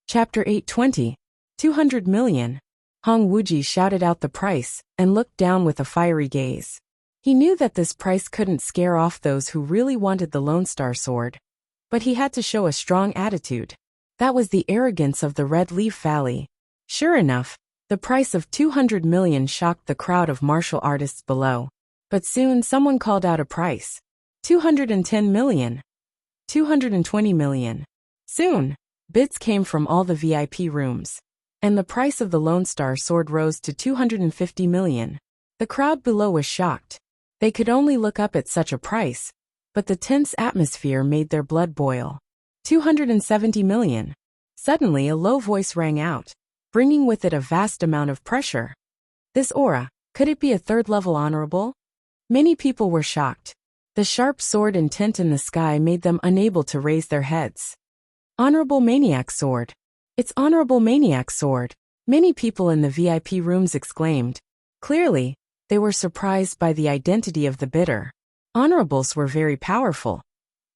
Chapter 820. 200 million. Hong Wuji shouted out the price and looked down with a fiery gaze. He knew that this price couldn't scare off those who really wanted the Lone Star Sword. But he had to show a strong attitude. That was the arrogance of the Red Leaf Valley. Sure enough, the price of 200 million shocked the crowd of martial artists below. But soon someone called out a price. 210 million. 220 million. Soon, bids came from all the VIP rooms. And the price of the Lone Star Sword rose to 250 million. The crowd below was shocked. They could only look up at such a price, but the tense atmosphere made their blood boil. 270 million. Suddenly a low voice rang out, bringing with it a vast amount of pressure. This aura, could it be a third-level honorable? Many people were shocked. The sharp sword intent in the sky made them unable to raise their heads. Honorable Maniac Sword. It's Honorable Maniac Sword, many people in the VIP rooms exclaimed. Clearly, they were surprised by the identity of the bidder. Honorables were very powerful.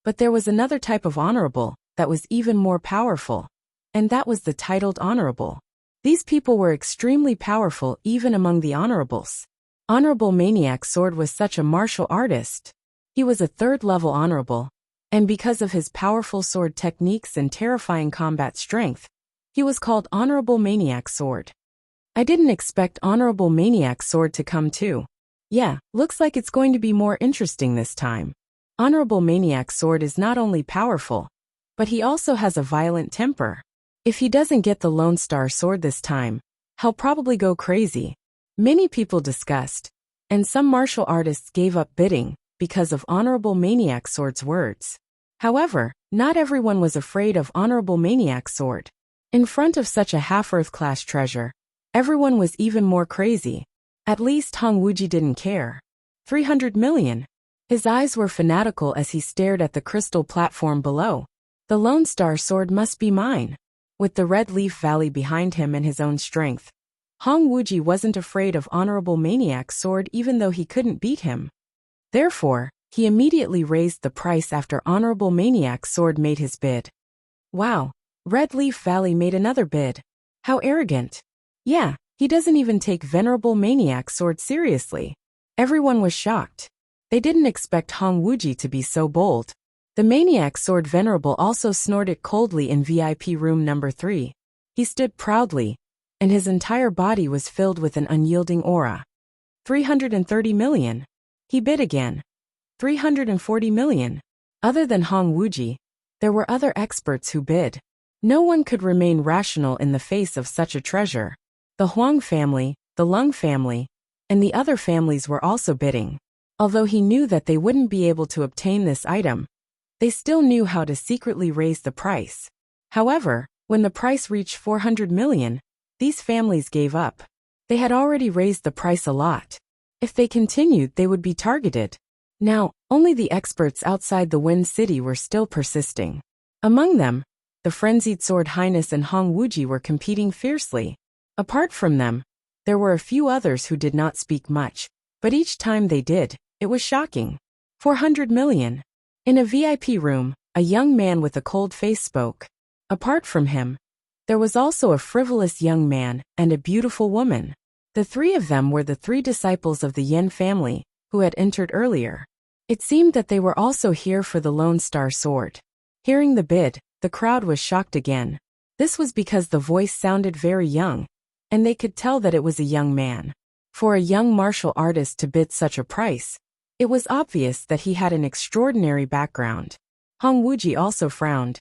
But there was another type of honorable that was even more powerful. And that was the titled honorable. These people were extremely powerful even among the honorables. Honorable Maniac Sword was such a martial artist. He was a third-level honorable. And because of his powerful sword techniques and terrifying combat strength, he was called Honorable Maniac Sword. I didn't expect Honorable Maniac Sword to come too. Yeah, looks like it's going to be more interesting this time. Honorable Maniac Sword is not only powerful, but he also has a violent temper. If he doesn't get the Lone Star Sword this time, he'll probably go crazy. Many people discussed, and some martial artists gave up bidding because of Honorable Maniac Sword's words. However, not everyone was afraid of Honorable Maniac Sword. In front of such a half-Earth class treasure, everyone was even more crazy. At least Hong Wuji didn't care. 300 million. His eyes were fanatical as he stared at the crystal platform below. The Lone Star Sword must be mine. With the Red Leaf Valley behind him and his own strength, Hong Wuji wasn't afraid of Honorable Maniac Sword even though he couldn't beat him. Therefore, he immediately raised the price after Honorable Maniac Sword made his bid. Wow, Red Leaf Valley made another bid. How arrogant. Yeah, he doesn't even take Venerable Maniac Sword seriously. Everyone was shocked. They didn't expect Hong Wuji to be so bold. The Maniac Sword Venerable also snorted coldly in VIP room number 3. He stood proudly, and his entire body was filled with an unyielding aura. 330 million. He bid again. 340 million. Other than Hong Wuji, there were other experts who bid. No one could remain rational in the face of such a treasure. The Huang family, the Lung family, and the other families were also bidding. Although he knew that they wouldn't be able to obtain this item, they still knew how to secretly raise the price. However, when the price reached 400 million, these families gave up. They had already raised the price a lot. If they continued, they would be targeted. Now, only the experts outside the Wind City were still persisting. Among them, the Frenzied Sword Highness and Hong Wuji were competing fiercely. Apart from them, there were a few others who did not speak much, but each time they did, it was shocking. 400 million. In a VIP room, a young man with a cold face spoke. Apart from him, there was also a frivolous young man and a beautiful woman. The three of them were the 3 disciples of the Yen family, who had entered earlier. It seemed that they were also here for the Lone Star Sword. Hearing the bid, the crowd was shocked again. This was because the voice sounded very young, and they could tell that it was a young man. For a young martial artist to bid such a price, it was obvious that he had an extraordinary background. Hong Wuji also frowned.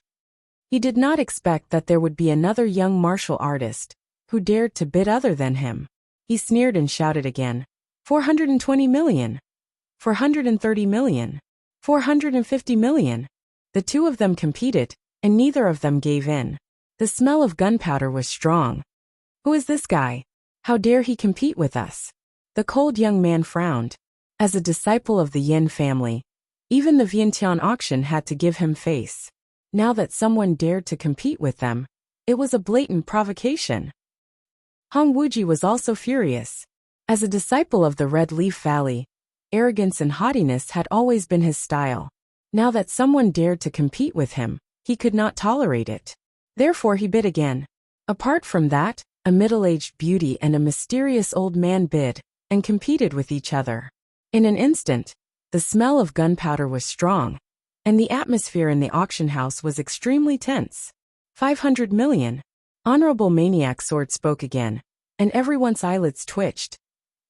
He did not expect that there would be another young martial artist who dared to bid other than him. He sneered and shouted again. 420 million. 430 million. 450 million. The two of them competed, and neither of them gave in. The smell of gunpowder was strong. Who is this guy? How dare he compete with us? The cold young man frowned. As a disciple of the Yin family, even the Vientiane auction had to give him face. Now that someone dared to compete with them, it was a blatant provocation. Hong Wuji was also furious. As a disciple of the Red Leaf Valley, arrogance and haughtiness had always been his style. Now that someone dared to compete with him, he could not tolerate it. Therefore he bid again. Apart from that, a middle-aged beauty and a mysterious old man bid and competed with each other. In an instant, the smell of gunpowder was strong, and the atmosphere in the auction house was extremely tense. 500 million. Honorable Maniac Sword spoke again, and everyone's eyelids twitched.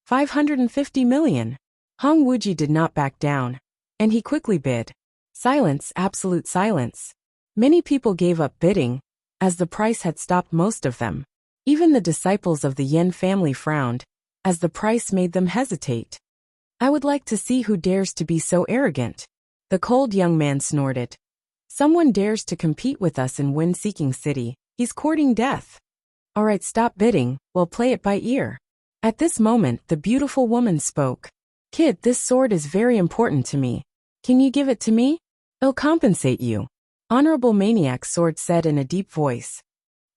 550 million. Hong Wuji did not back down, and he quickly bid. Silence, absolute silence. Many people gave up bidding, as the price had stopped most of them. Even the disciples of the Yen family frowned, as the price made them hesitate. I would like to see who dares to be so arrogant. The cold young man snorted. Someone dares to compete with us in Wind-Seeking City. He's courting death. All right, stop bidding, we'll play it by ear. At this moment, the beautiful woman spoke. Kid, this sword is very important to me. Can you give it to me? I'll compensate you. Honorable Maniac Sword said in a deep voice.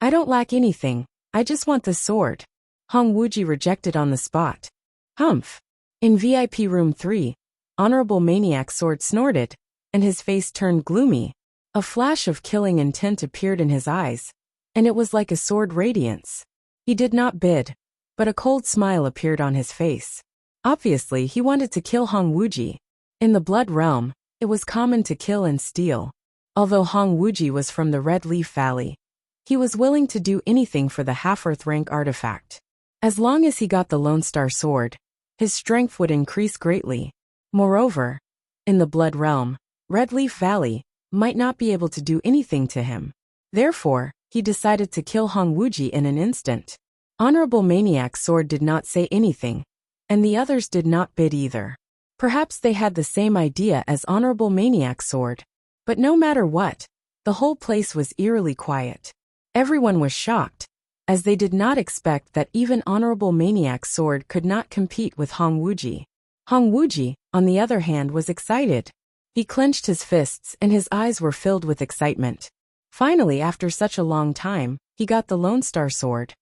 I don't lack anything, I just want the sword. Hong Wuji rejected on the spot. Humph. In VIP room 3, Honorable Maniac Sword snorted, and his face turned gloomy. A flash of killing intent appeared in his eyes, and it was like a sword radiance. He did not bid, but a cold smile appeared on his face. Obviously, he wanted to kill Hong Wuji. In the Blood Realm, it was common to kill and steal. Although Hong Wuji was from the Red Leaf Valley, he was willing to do anything for the half-earth rank artifact. As long as he got the Lone Star Sword, his strength would increase greatly. Moreover, in the Blood Realm, Red Leaf Valley might not be able to do anything to him. Therefore, he decided to kill Hong Wuji in an instant. Honorable Maniac Sword did not say anything, and the others did not bid either. Perhaps they had the same idea as Honorable Maniac Sword. But no matter what, the whole place was eerily quiet. Everyone was shocked, as they did not expect that even Honorable Maniac Sword could not compete with Hong Wuji. Hong Wuji, on the other hand, was excited. He clenched his fists and his eyes were filled with excitement. Finally, after such a long time, he got the Lone Star Sword.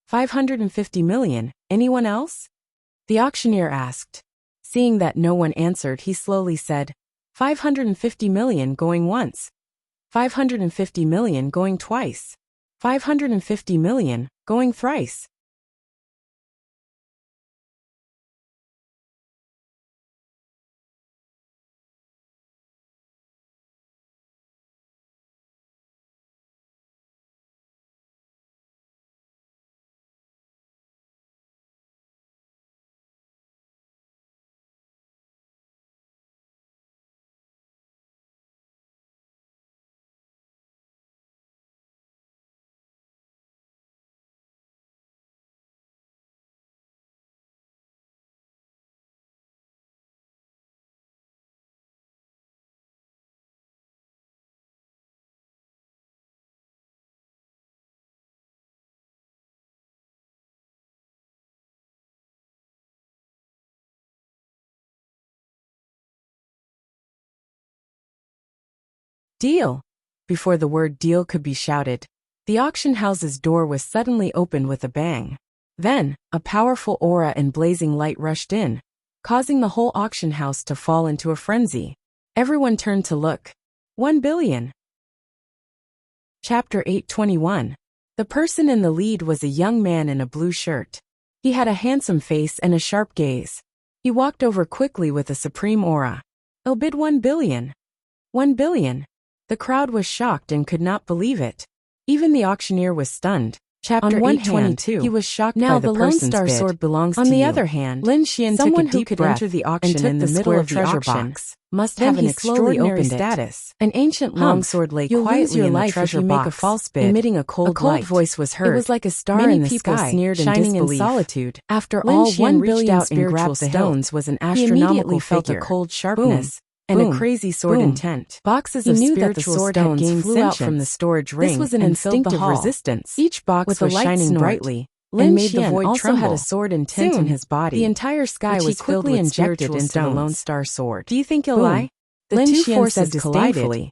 550 million, anyone else? The auctioneer asked. Seeing that no one answered, he slowly said, 550 million going once. 550 million going twice. 550 million going thrice. Deal! Before the word deal could be shouted, the auction house's door was suddenly opened with a bang. Then, a powerful aura and blazing light rushed in, causing the whole auction house to fall into a frenzy. Everyone turned to look. 1 billion. Chapter 821. The person in the lead was a young man in a blue shirt. He had a handsome face and a sharp gaze. He walked over quickly with a supreme aura. I'll bid 1 billion. 1 billion. The crowd was shocked and could not believe it. Even the auctioneer was stunned. Chapter 822. He was shocked by the Lone Star Sword belongs to you. On the other hand, Lin Xian someone who could enter the auction in the middle of the auction must have an extraordinary status. An ancient longsword lay quietly in the treasure box, make a false bid, emitting a cold voice was heard. It was like a star in the sky, sneered shining in solitude. After all, 1 billion spiritual stones was an astronomical felt a cold sharpness. And a crazy sword intent. Boxes of spiritual stones flew out from the storage ring. This was an instinctive resistance. Each box was shining brightly, and made the void also tremble. Had a sword intent in his body. The entire sky was quickly injected into the Lone Star Sword. Do you think he'll lie? The two forces collided,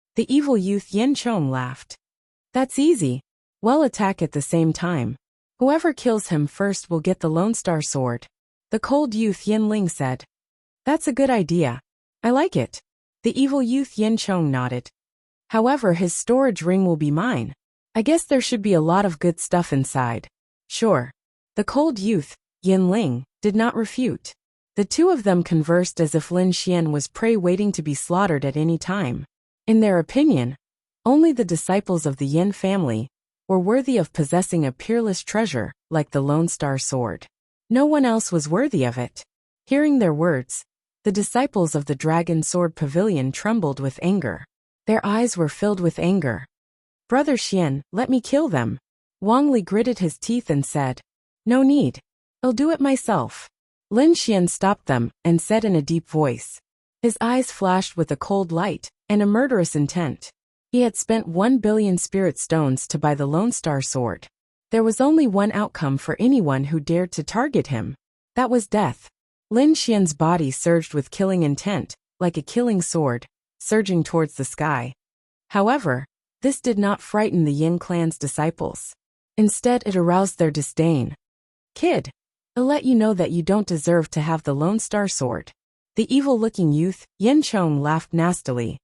The evil youth Yin Chong laughed. That's easy. We'll attack at the same time. Whoever kills him first will get the Lone Star Sword. The cold youth Yin Ling said. That's a good idea. I like it. The evil youth Yin Chong nodded. However, his storage ring will be mine. I guess there should be a lot of good stuff inside. Sure. The cold youth, Yin Ling, did not refute. The two of them conversed as if Lin Xian was prey waiting to be slaughtered at any time. In their opinion, only the disciples of the Yin family were worthy of possessing a peerless treasure like the Lone Star Sword. No one else was worthy of it. Hearing their words, the disciples of the Dragon Sword Pavilion trembled with anger. Their eyes were filled with anger. Brother Xian, let me kill them. Wang Li gritted his teeth and said, No need. I'll do it myself. Lin Xian stopped them and said in a deep voice. His eyes flashed with a cold light and a murderous intent. He had spent 1 billion spirit stones to buy the Lone Star Sword. There was only one outcome for anyone who dared to target him. That was death. Lin Xian's body surged with killing intent, like a killing sword, surging towards the sky. However, this did not frighten the Yin clan's disciples. Instead, it aroused their disdain. Kid, I'll let you know that you don't deserve to have the Lone Star Sword. The evil-looking youth, Yin Chong, laughed nastily.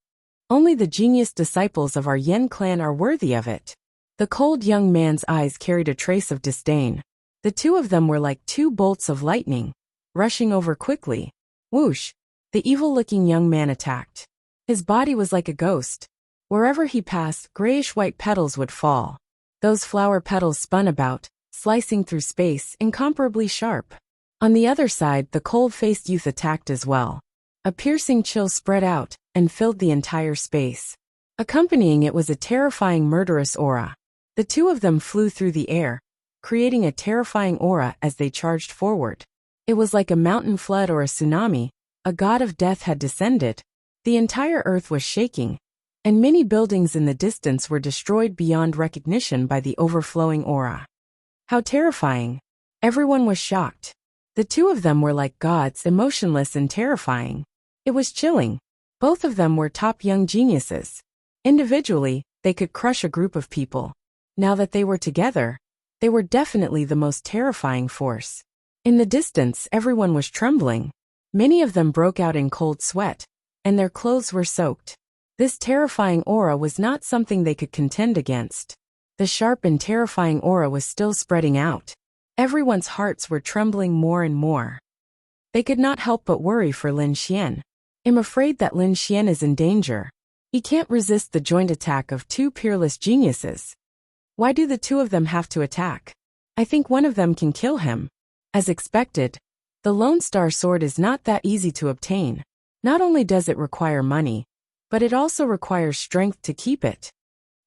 Only the genius disciples of our Yin clan are worthy of it. The cold young man's eyes carried a trace of disdain. The two of them were like two bolts of lightning, rushing over quickly. Whoosh! The evil-looking young man attacked. His body was like a ghost. Wherever he passed, grayish-white petals would fall. Those flower petals spun about, slicing through space, incomparably sharp. On the other side, the cold-faced youth attacked as well. A piercing chill spread out and filled the entire space. Accompanying it was a terrifying murderous aura. The two of them flew through the air, creating a terrifying aura as they charged forward. It was like a mountain flood or a tsunami. A god of death had descended. The entire earth was shaking, and many buildings in the distance were destroyed beyond recognition by the overflowing aura. How terrifying! Everyone was shocked. The two of them were like gods, emotionless and terrifying. It was chilling. Both of them were top young geniuses. Individually, they could crush a group of people. Now that they were together, they were definitely the most terrifying force. In the distance, everyone was trembling. Many of them broke out in cold sweat, and their clothes were soaked. This terrifying aura was not something they could contend against. The sharp and terrifying aura was still spreading out. Everyone's hearts were trembling more and more. They could not help but worry for Lin Xian. I'm afraid that Lin Xian is in danger. He can't resist the joint attack of two peerless geniuses. Why do the two of them have to attack? I think one of them can kill him. As expected, the Lone Star Sword is not that easy to obtain. Not only does it require money, but it also requires strength to keep it.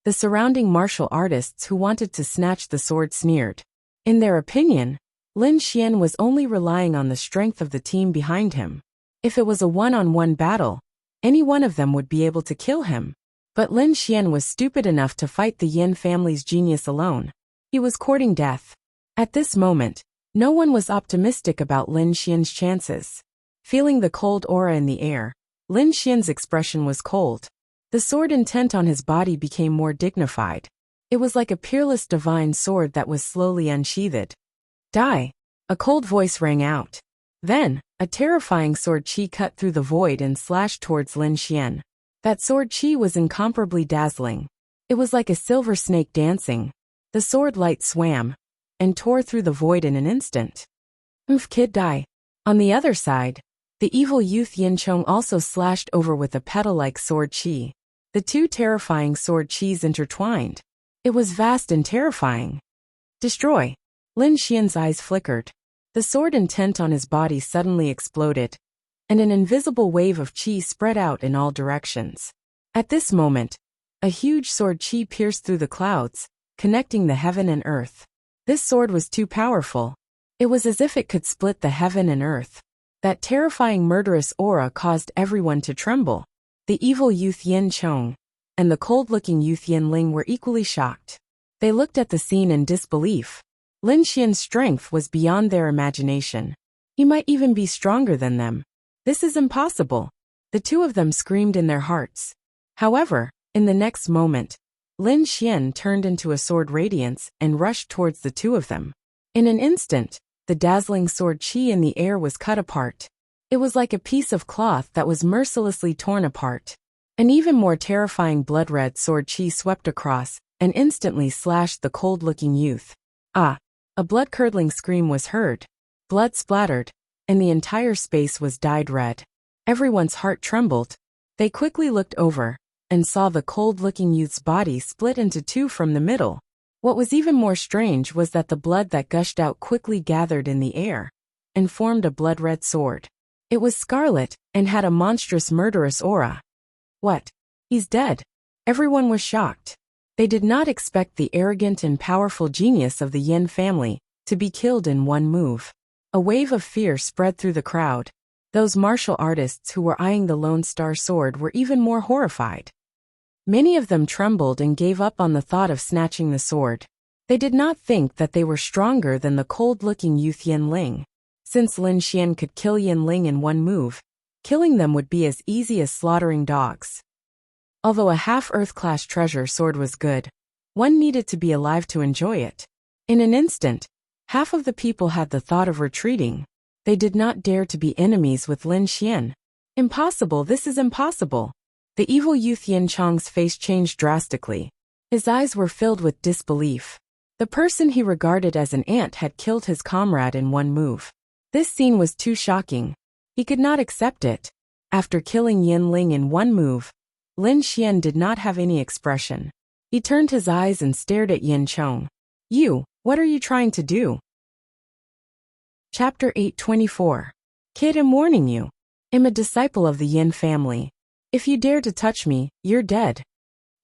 The surrounding martial artists who wanted to snatch the sword sneered. In their opinion, Lin Xian was only relying on the strength of the team behind him. If it was a one-on-one battle, any one of them would be able to kill him. But Lin Xian was stupid enough to fight the Yin family's genius alone. He was courting death. At this moment, no one was optimistic about Lin Xian's chances. Feeling the cold aura in the air, Lin Xian's expression was cold. The sword intent on his body became more dignified. It was like a peerless divine sword that was slowly unsheathed. Die! A cold voice rang out. Then, a terrifying sword chi cut through the void and slashed towards Lin Xian. That sword chi was incomparably dazzling. It was like a silver snake dancing. The sword light swam and tore through the void in an instant. Kid, die! On the other side, the evil youth Yin Chong also slashed over with a petal-like sword chi. The two terrifying sword chis intertwined. It was vast and terrifying. Destroy! Lin Xian's eyes flickered. The sword intent on his body suddenly exploded, and an invisible wave of chi spread out in all directions. At this moment, a huge sword chi pierced through the clouds, connecting the heaven and earth. This sword was too powerful. It was as if it could split the heaven and earth. That terrifying murderous aura caused everyone to tremble. The evil youth Yin Chong and the cold-looking youth Yin Ling were equally shocked. They looked at the scene in disbelief. Lin Xian's strength was beyond their imagination. He might even be stronger than them. This is impossible. The two of them screamed in their hearts. However, in the next moment, Lin Xian turned into a sword radiance and rushed towards the two of them. In an instant, the dazzling sword chi in the air was cut apart. It was like a piece of cloth that was mercilessly torn apart. An even more terrifying blood-red sword chi swept across, and instantly slashed the cold-looking youth. Ah! A blood-curdling scream was heard. Blood splattered, and the entire space was dyed red. Everyone's heart trembled. They quickly looked over and saw the cold-looking youth's body split into two from the middle. What was even more strange was that the blood that gushed out quickly gathered in the air and formed a blood-red sword. It was scarlet and had a monstrous murderous aura. What? He's dead. Everyone was shocked. They did not expect the arrogant and powerful genius of the Yin family to be killed in one move. A wave of fear spread through the crowd. Those martial artists who were eyeing the Lone Star Sword were even more horrified. Many of them trembled and gave up on the thought of snatching the sword. They did not think that they were stronger than the cold-looking youth Yin Ling. Since Lin Xian could kill Yin Ling in one move, killing them would be as easy as slaughtering dogs. Although a half-Earth-class treasure sword was good, one needed to be alive to enjoy it. In an instant, half of the people had the thought of retreating. They did not dare to be enemies with Lin Xian. Impossible, this is impossible. The evil youth Yin Chong's face changed drastically. His eyes were filled with disbelief. The person he regarded as an ant had killed his comrade in one move. This scene was too shocking. He could not accept it. After killing Yin Ling in one move, Lin Xian did not have any expression. He turned his eyes and stared at Yin Chong. You, what are you trying to do? Chapter 824. Kid, I'm warning you. I'm a disciple of the Yin family. If you dare to touch me, you're dead.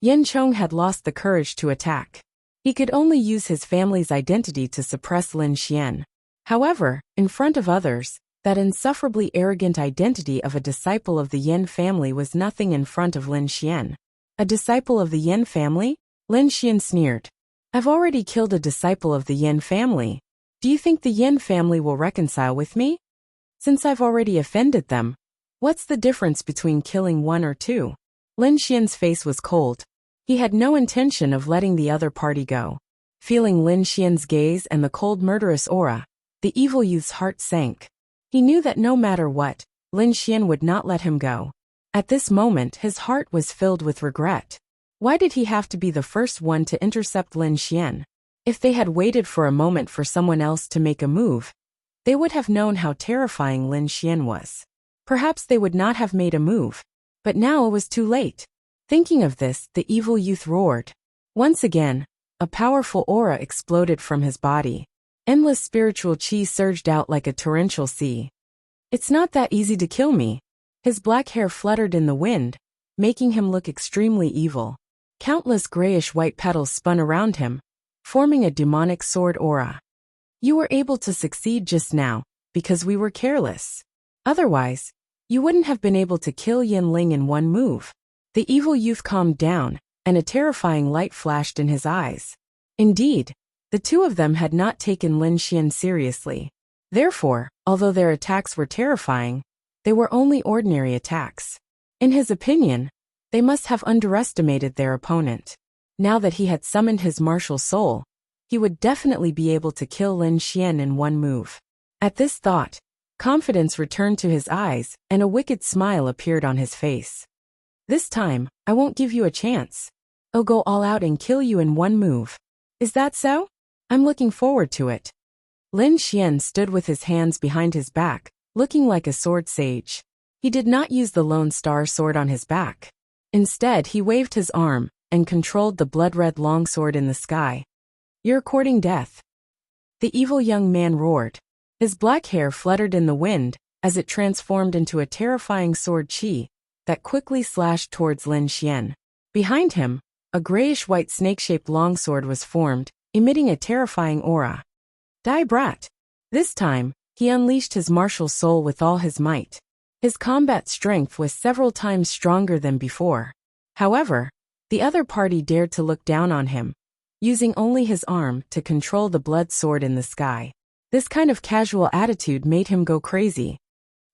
Yin Chong had lost the courage to attack. He could only use his family's identity to suppress Lin Xian. However, in front of others, that insufferably arrogant identity of a disciple of the Yin family was nothing in front of Lin Xian. A disciple of the Yin family? Lin Xian sneered. I've already killed a disciple of the Yin family. Do you think the Yin family will reconcile with me? Since I've already offended them, what's the difference between killing one or two? Lin Xian's face was cold. He had no intention of letting the other party go. Feeling Lin Xian's gaze and the cold murderous aura, the evil youth's heart sank. He knew that no matter what, Lin Xian would not let him go. At this moment his heart was filled with regret. Why did he have to be the first one to intercept Lin Xian? If they had waited for a moment for someone else to make a move, they would have known how terrifying Lin Xian was. Perhaps they would not have made a move, but now it was too late. Thinking of this, the evil youth roared. Once again, a powerful aura exploded from his body. Endless spiritual chi surged out like a torrential sea. It's not that easy to kill me. His black hair fluttered in the wind, making him look extremely evil. Countless grayish-white petals spun around him, forming a demonic sword aura. You were able to succeed just now, because we were careless. Otherwise, you wouldn't have been able to kill Yin Ling in one move. The evil youth calmed down, and a terrifying light flashed in his eyes. Indeed, the two of them had not taken Lin Xian seriously. Therefore, although their attacks were terrifying, they were only ordinary attacks. In his opinion, they must have underestimated their opponent. Now that he had summoned his martial soul, he would definitely be able to kill Lin Xian in one move. At this thought, confidence returned to his eyes, and a wicked smile appeared on his face. This time, I won't give you a chance. I'll go all out and kill you in one move. Is that so? I'm looking forward to it. Lin Xian stood with his hands behind his back, looking like a sword sage. He did not use the Lone Star Sword on his back. Instead, he waved his arm and controlled the blood-red longsword in the sky. You're courting death. The evil young man roared. His black hair fluttered in the wind as it transformed into a terrifying sword chi that quickly slashed towards Lin Xian. Behind him, a grayish-white snake-shaped longsword was formed, emitting a terrifying aura. Die, brat! This time, he unleashed his martial soul with all his might. His combat strength was several times stronger than before. However, the other party dared to look down on him, using only his arm to control the blood sword in the sky. This kind of casual attitude made him go crazy.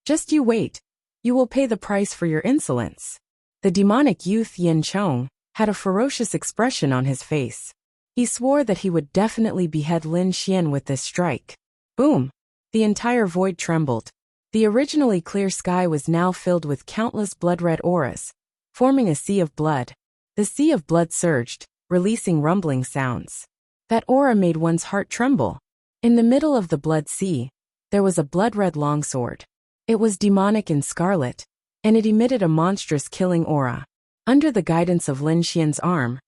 Just you wait. You will pay the price for your insolence. The demonic youth Yin Chong had a ferocious expression on his face. He swore that he would definitely behead Lin Xian with this strike. Boom! The entire void trembled. The originally clear sky was now filled with countless blood-red auras, forming a sea of blood. The sea of blood surged, releasing rumbling sounds. That aura made one's heart tremble. In the middle of the Blood Sea, there was a blood-red longsword. It was demonic and scarlet, and it emitted a monstrous killing aura. Under the guidance of Lin Xian's arm,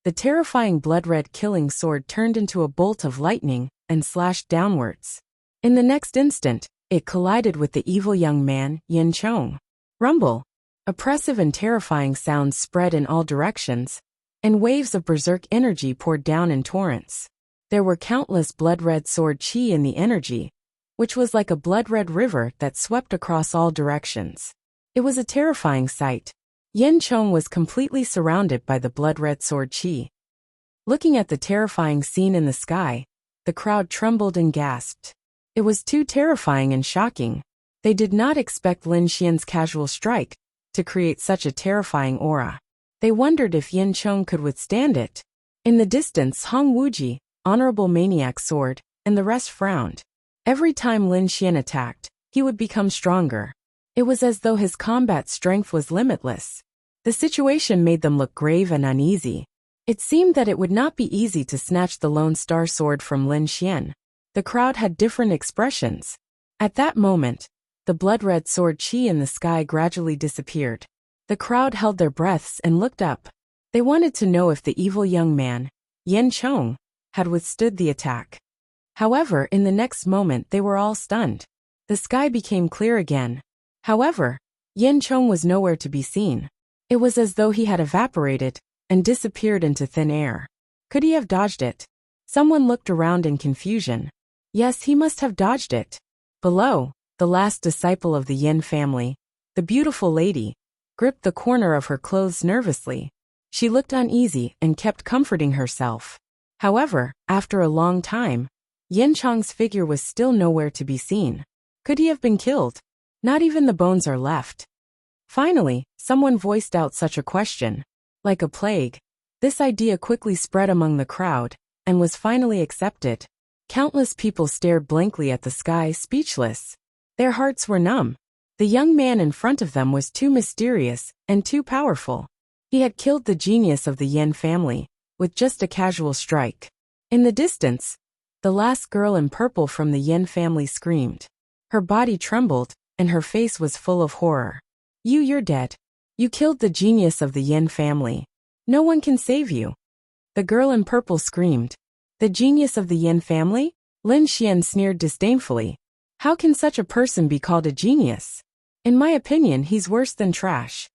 the terrifying blood-red killing sword turned into a bolt of lightning and slashed downwards. In the next instant, it collided with the evil young man, Yin Chong. Rumble! Oppressive and terrifying sounds spread in all directions, and waves of berserk energy poured down in torrents. There were countless blood-red sword chi in the energy, which was like a blood-red river that swept across all directions. It was a terrifying sight. Yin Chong was completely surrounded by the blood-red sword chi. Looking at the terrifying scene in the sky, the crowd trembled and gasped. It was too terrifying and shocking. They did not expect Lin Xian's casual strike to create such a terrifying aura. They wondered if Yin Chong could withstand it. In the distance, Hong Wuji, Honorable Maniac Sword, and the rest frowned. Every time Lin Xian attacked, he would become stronger. It was as though his combat strength was limitless. The situation made them look grave and uneasy. It seemed that it would not be easy to snatch the Lone Star Sword from Lin Xian. The crowd had different expressions. At that moment, the blood-red sword chi in the sky gradually disappeared. The crowd held their breaths and looked up. They wanted to know if the evil young man, Yin Chong, had withstood the attack. However, in the next moment they were all stunned. The sky became clear again. However, Yin Chong was nowhere to be seen. It was as though he had evaporated and disappeared into thin air. Could he have dodged it? Someone looked around in confusion. Yes, he must have dodged it. Below, the last disciple of the Yin family, the beautiful lady, gripped the corner of her clothes nervously. She looked uneasy and kept comforting herself. However, after a long time, Yin Chong's figure was still nowhere to be seen. Could he have been killed? Not even the bones are left. Finally, someone voiced out such a question. Like a plague, this idea quickly spread among the crowd and was finally accepted. Countless people stared blankly at the sky, speechless. Their hearts were numb. The young man in front of them was too mysterious and too powerful. He had killed the genius of the Yin family with just a casual strike. In the distance, the last girl in purple from the Yin family screamed. Her body trembled, and her face was full of horror. You're dead. You killed the genius of the Yin family. No one can save you. The girl in purple screamed. The genius of the Yin family? Lin Xian sneered disdainfully. How can such a person be called a genius? In my opinion, he's worse than trash.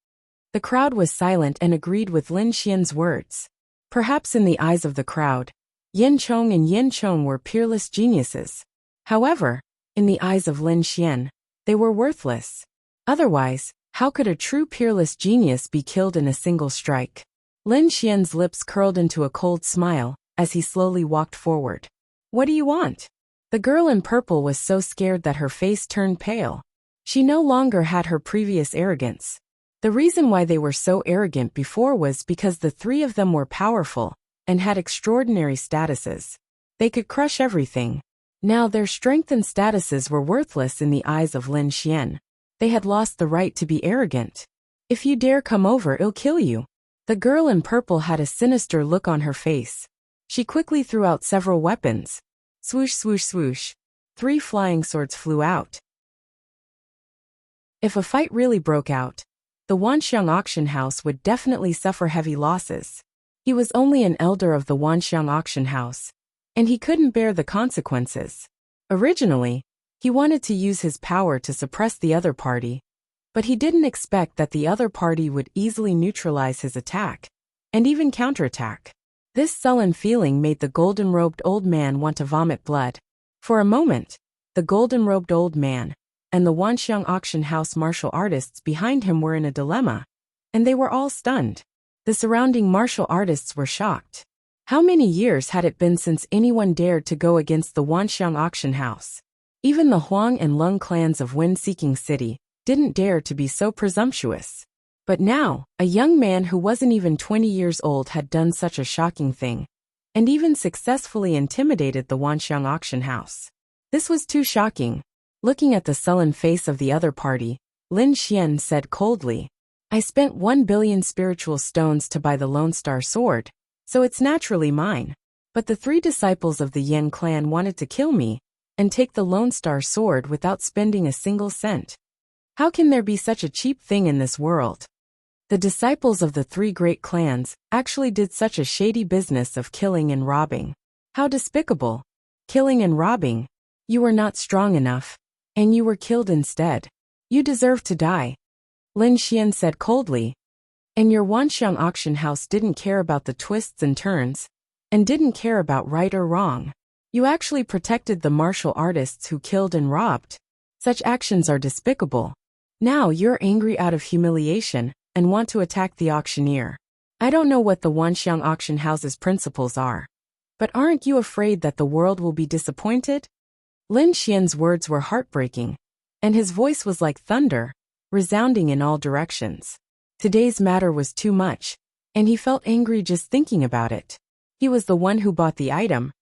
The crowd was silent and agreed with Lin Xian's words. Perhaps in the eyes of the crowd, Yin Chong and Yin Chong were peerless geniuses. However, in the eyes of Lin Xian, they were worthless. Otherwise, how could a true peerless genius be killed in a single strike? Lin Xian's lips curled into a cold smile as he slowly walked forward. What do you want? The girl in purple was so scared that her face turned pale. She no longer had her previous arrogance. The reason why they were so arrogant before was because the three of them were powerful and had extraordinary statuses. They could crush everything. Now their strength and statuses were worthless in the eyes of Lin Xian. They had lost the right to be arrogant. If you dare come over, I'll kill you. The girl in purple had a sinister look on her face. She quickly threw out several weapons. Swoosh, swoosh, swoosh. 3 flying swords flew out. If a fight really broke out, the Wanxiang auction house would definitely suffer heavy losses. He was only an elder of the Wanxiang auction house, and he couldn't bear the consequences. Originally, he wanted to use his power to suppress the other party, but he didn't expect that the other party would easily neutralize his attack, and even counterattack. This sullen feeling made the golden-robed old man want to vomit blood. For a moment, the golden-robed old man and the Wanxiang auction house martial artists behind him were in a dilemma, and they were all stunned. The surrounding martial artists were shocked. How many years had it been since anyone dared to go against the Wanxiang auction house? Even the Huang and Lung clans of Wind-Seeking City didn't dare to be so presumptuous. But now, a young man who wasn't even 20 years old had done such a shocking thing, and even successfully intimidated the Wanxiang auction house. This was too shocking. Looking at the sullen face of the other party, Lin Xian said coldly, I spent 1 billion spiritual stones to buy the Lone Star Sword, so it's naturally mine. But the 3 disciples of the Yin clan wanted to kill me and take the Lone Star Sword without spending a single cent. How can there be such a cheap thing in this world? The disciples of the 3 great clans actually did such a shady business of killing and robbing. How despicable! Killing and robbing. You were not strong enough, and you were killed instead. You deserve to die, Lin Xian said coldly. And your Wanxiang auction house didn't care about the twists and turns, and didn't care about right or wrong. You actually protected the martial artists who killed and robbed. Such actions are despicable. Now you're angry out of humiliation and want to attack the auctioneer. I don't know what the Wanxiang auction house's principles are, but aren't you afraid that the world will be disappointed? Lin Xian's words were heartbreaking, and his voice was like thunder, resounding in all directions. Today's matter was too much, and he felt angry just thinking about it. He was the one who bought the item,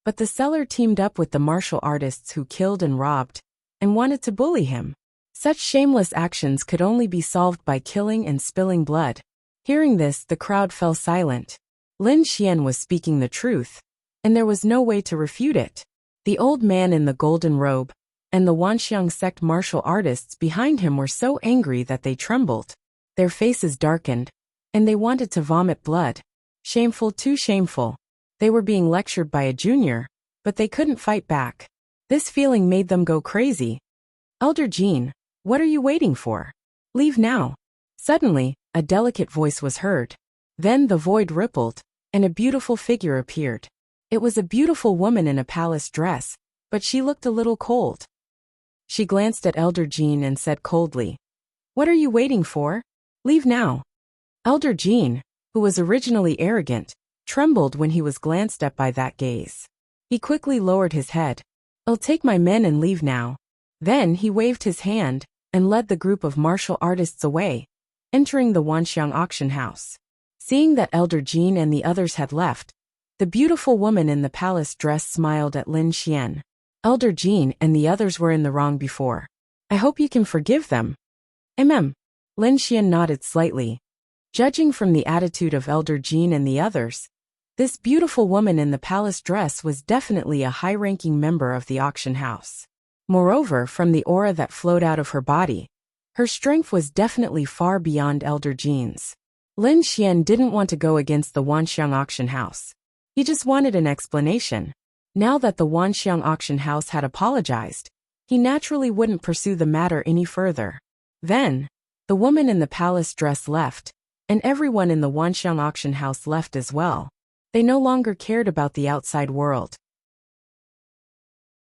but the seller teamed up with the martial artists who killed and robbed, and wanted to bully him. Such shameless actions could only be solved by killing and spilling blood. Hearing this, the crowd fell silent. Lin Xian was speaking the truth, and there was no way to refute it. The old man in the golden robe and the Wanxiang sect martial artists behind him were so angry that they trembled. Their faces darkened, and they wanted to vomit blood. Shameful, too shameful. They were being lectured by a junior, but they couldn't fight back. This feeling made them go crazy. Elder Jean, what are you waiting for? Leave now. Suddenly, a delicate voice was heard. Then the void rippled, and a beautiful figure appeared. It was a beautiful woman in a palace dress, but she looked a little cold. She glanced at Elder Jean and said coldly, "What are you waiting for? Leave now." Elder Jean, who was originally arrogant, trembled when he was glanced at by that gaze. He quickly lowered his head. "I'll take my men and leave now." Then he waved his hand and led the group of martial artists away, entering the Wanxiang auction house. Seeing that Elder Jean and the others had left, the beautiful woman in the palace dress smiled at Lin Xian. Elder Jean and the others were in the wrong before. I hope you can forgive them. Lin Xian nodded slightly. Judging from the attitude of Elder Jean and the others, this beautiful woman in the palace dress was definitely a high-ranking member of the auction house. Moreover, from the aura that flowed out of her body, her strength was definitely far beyond Elder Jean's. Lin Xian didn't want to go against the Wanxiang auction house. He just wanted an explanation. Now that the Wanxiang auction house had apologized, he naturally wouldn't pursue the matter any further. Then, the woman in the palace dress left, and everyone in the Wanxiang auction house left as well. They no longer cared about the outside world.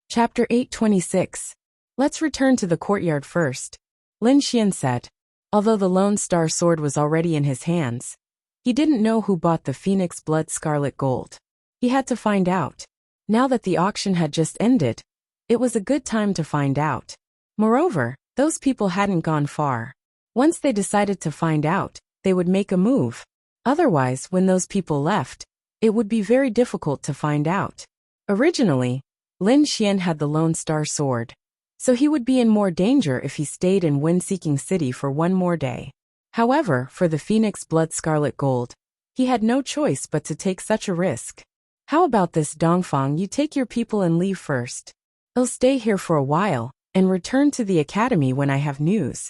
Chapter 826. Let's return to the courtyard first, Lin Xian said. Although the Lone Star Sword was already in his hands, he didn't know who bought the Phoenix Blood Scarlet Gold. He had to find out. Now that the auction had just ended, it was a good time to find out. Moreover, those people hadn't gone far. Once they decided to find out, they would make a move. Otherwise, when those people left, it would be very difficult to find out. Originally, Lin Xian had the Lone Star Sword, so he would be in more danger if he stayed in Wind-Seeking City for one more day. However, for the Phoenix Blood Scarlet Gold, he had no choice but to take such a risk. How about this, Dongfang? You take your people and leave first. I'll stay here for a while and return to the academy when I have news.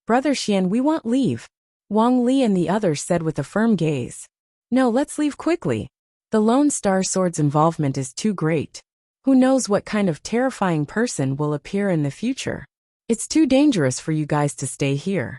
Brother Xian, we want leave, Wang Li and the others said with a firm gaze. No, let's leave quickly. The Lone Star Sword's involvement is too great. Who knows what kind of terrifying person will appear in the future? It's too dangerous for you guys to stay here.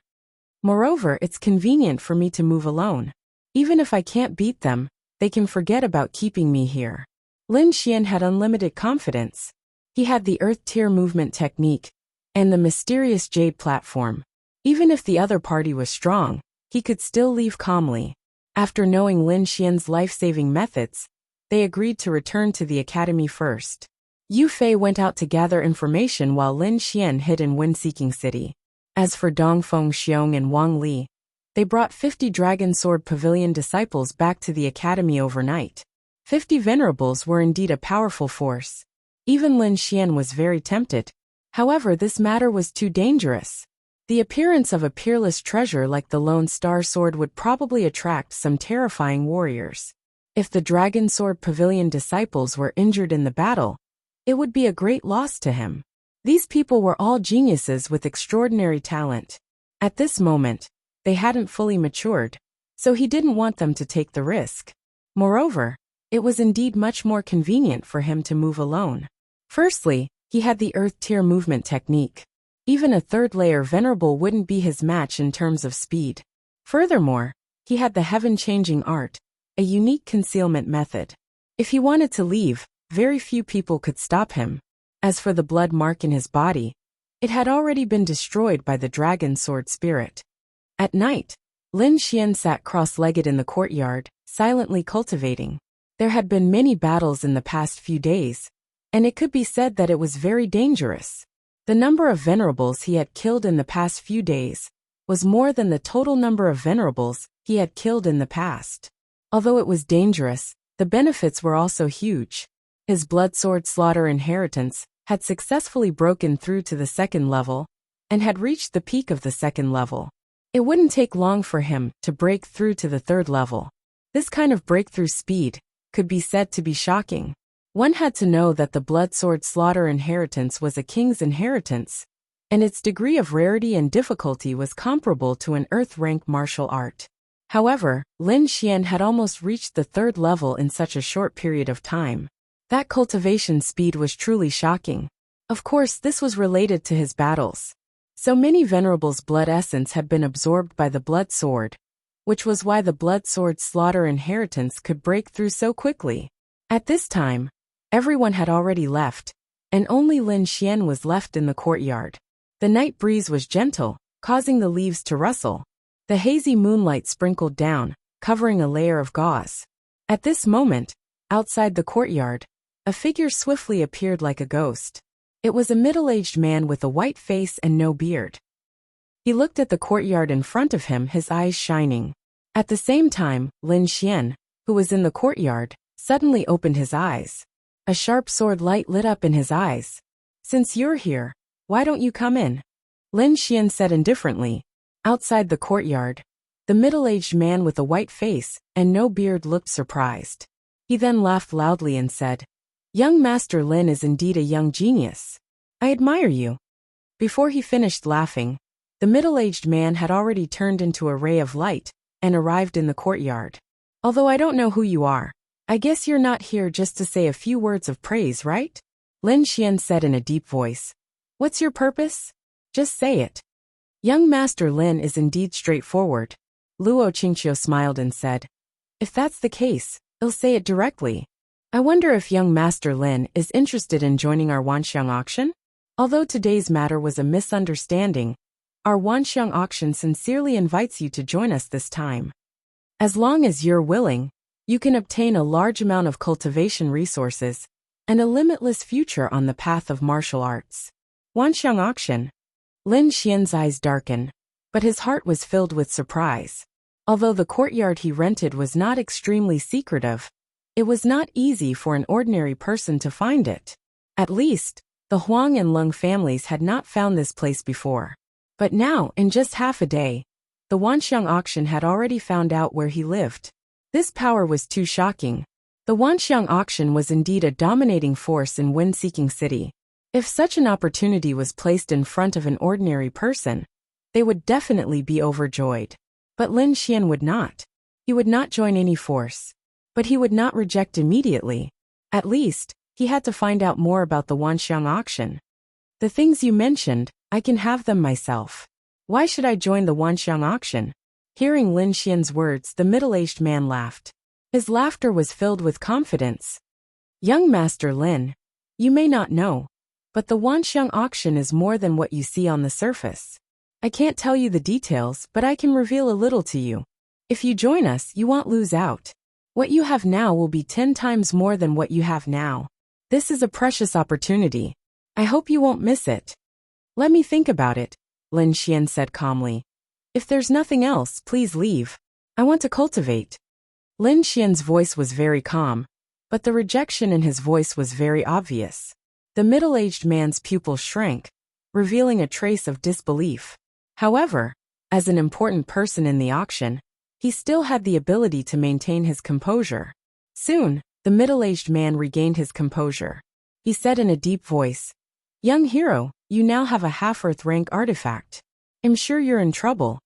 Moreover, it's convenient for me to move alone. Even if I can't beat them, they can forget about keeping me here. Lin Xian had unlimited confidence. He had the Earth Tier movement technique and the mysterious Jade platform. Even if the other party was strong, he could still leave calmly. After knowing Lin Xian's life-saving methods, they agreed to return to the academy first. Yu Fei went out to gather information while Lin Xian hid in Wind-Seeking City. As for Dongfeng Xiong and Wang Li, they brought 50 Dragon Sword Pavilion disciples back to the academy overnight. 50 venerables were indeed a powerful force. Even Lin Xian was very tempted. However, this matter was too dangerous. The appearance of a peerless treasure like the Lone Star Sword would probably attract some terrifying warriors. If the Dragon Sword Pavilion disciples were injured in the battle, it would be a great loss to him. These people were all geniuses with extraordinary talent. At this moment, they hadn't fully matured, so he didn't want them to take the risk. Moreover, it was indeed much more convenient for him to move alone. Firstly, he had the Earth Tier movement technique. Even a third-layer Venerable wouldn't be his match in terms of speed. Furthermore, he had the Heaven-Changing Art, a unique concealment method. If he wanted to leave, very few people could stop him. As for the blood mark in his body, it had already been destroyed by the Dragon Sword Spirit. At night, Lin Xian sat cross-legged in the courtyard, silently cultivating. There had been many battles in the past few days, and it could be said that it was very dangerous. The number of venerables he had killed in the past few days was more than the total number of venerables he had killed in the past. Although it was dangerous, the benefits were also huge. His blood sword slaughter inheritance had successfully broken through to the second level and had reached the peak of the second level. It wouldn't take long for him to break through to the third level. This kind of breakthrough speed could be said to be shocking. One had to know that the blood sword slaughter inheritance was a king's inheritance, and its degree of rarity and difficulty was comparable to an earth-rank martial art. However, Lin Xian had almost reached the third level in such a short period of time. That cultivation speed was truly shocking. Of course, this was related to his battles. So many venerables' blood essence had been absorbed by the blood sword, which was why the blood sword slaughter inheritance could break through so quickly. At this time, everyone had already left, and only Lin Xian was left in the courtyard. The night breeze was gentle, causing the leaves to rustle. The hazy moonlight sprinkled down, covering a layer of gauze. At this moment, outside the courtyard, a figure swiftly appeared like a ghost. It was a middle-aged man with a white face and no beard. He looked at the courtyard in front of him, his eyes shining. At the same time, Lin Xian, who was in the courtyard, suddenly opened his eyes. A sharp sword light lit up in his eyes. "Since you're here, why don't you come in?" Lin Xian said indifferently. Outside the courtyard, the middle-aged man with a white face and no beard looked surprised. He then laughed loudly and said, "Young Master Lin is indeed a young genius. I admire you." Before he finished laughing, the middle-aged man had already turned into a ray of light and arrived in the courtyard. "Although I don't know who you are, I guess you're not here just to say a few words of praise, right?" Lin Xian said in a deep voice. "What's your purpose? Just say it." Young Master Lin is indeed straightforward. Luo Qingqiu smiled and said, "If that's the case, I'll say it directly. I wonder if young Master Lin is interested in joining our Wanxiang auction? Although today's matter was a misunderstanding, our Wanxiang auction sincerely invites you to join us this time. As long as you're willing, you can obtain a large amount of cultivation resources and a limitless future on the path of martial arts." Wanxiang auction. Lin Xian's eyes darkened, but his heart was filled with surprise. Although the courtyard he rented was not extremely secretive, it was not easy for an ordinary person to find it. At least, the Huang and Lung families had not found this place before. But now, in just half a day, the Wanxiang auction had already found out where he lived. This power was too shocking. The Wanxiang auction was indeed a dominating force in wind-seeking city. If such an opportunity was placed in front of an ordinary person, they would definitely be overjoyed. But Lin Xian would not. He would not join any force. But he would not reject immediately. At least, he had to find out more about the Wanxiang auction. "The things you mentioned, I can have them myself. Why should I join the Wanxiang auction?" Hearing Lin Xian's words, the middle-aged man laughed. His laughter was filled with confidence. "Young Master Lin, you may not know, but the Wanxiang auction is more than what you see on the surface. I can't tell you the details, but I can reveal a little to you. If you join us, you won't lose out. What you have now will be 10 times more than what you have now. This is a precious opportunity. I hope you won't miss it." "Let me think about it," Lin Xian said calmly. "If there's nothing else, please leave. I want to cultivate." Lin Xian's voice was very calm, but the rejection in his voice was very obvious. The middle-aged man's pupil shrank, revealing a trace of disbelief. However, as an important person in the auction, he still had the ability to maintain his composure. Soon, the middle-aged man regained his composure. He said in a deep voice, "Young hero, you now have a half-Earth rank artifact. I'm sure you're in trouble.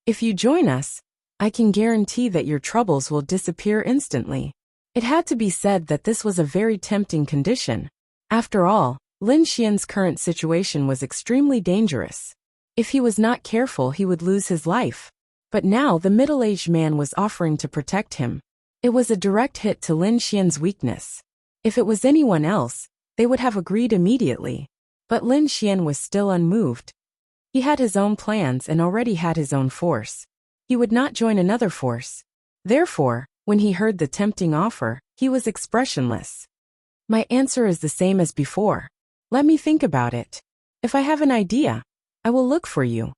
If you join us, I can guarantee that your troubles will disappear instantly." It had to be said that this was a very tempting condition. After all, Lin Xian's current situation was extremely dangerous. If he was not careful, he would lose his life. But now the middle-aged man was offering to protect him. It was a direct hit to Lin Xian's weakness. If it was anyone else, they would have agreed immediately. But Lin Xian was still unmoved. He had his own plans and already had his own force. He would not join another force. Therefore, when he heard the tempting offer, he was expressionless. "My answer is the same as before. Let me think about it. If I have an idea, I will look for you."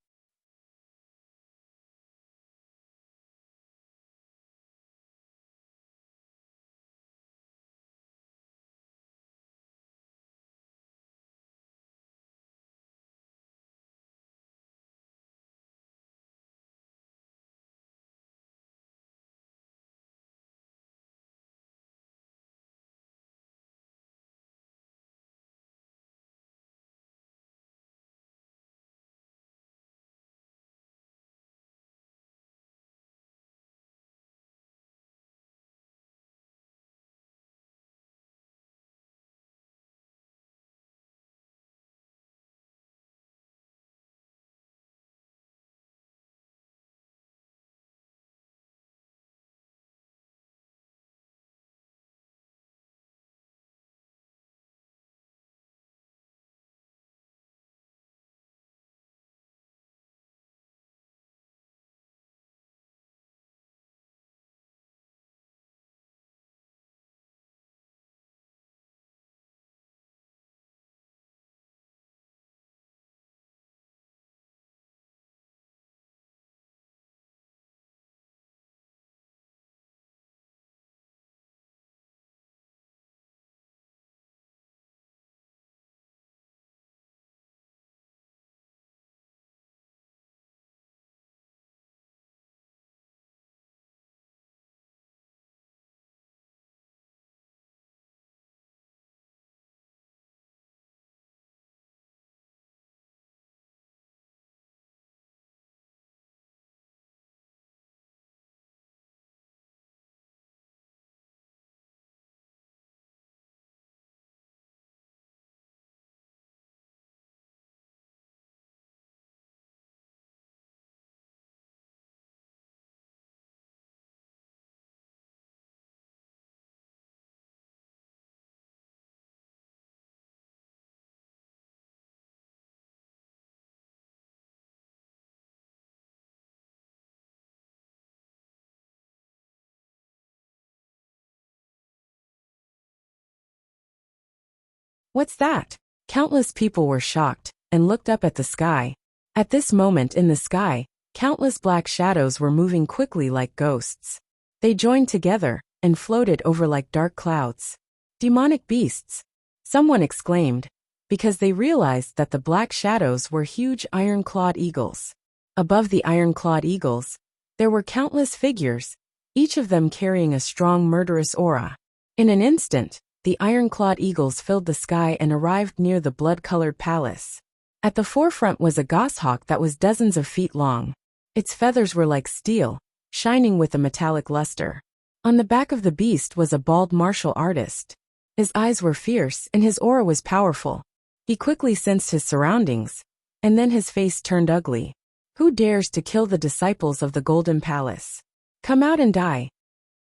"What's that?" Countless people were shocked and looked up at the sky. At this moment in the sky, countless black shadows were moving quickly like ghosts. They joined together and floated over like dark clouds. "Demonic beasts," someone exclaimed, because they realized that the black shadows were huge iron-clawed eagles. Above the iron-clawed eagles, there were countless figures, each of them carrying a strong murderous aura. In an instant, the iron-clawed eagles filled the sky and arrived near the blood-colored palace. At the forefront was a goshawk that was dozens of feet long. Its feathers were like steel, shining with a metallic luster. On the back of the beast was a bald martial artist. His eyes were fierce and his aura was powerful. He quickly sensed his surroundings, and then his face turned ugly. "Who dares to kill the disciples of the Golden Palace? Come out and die."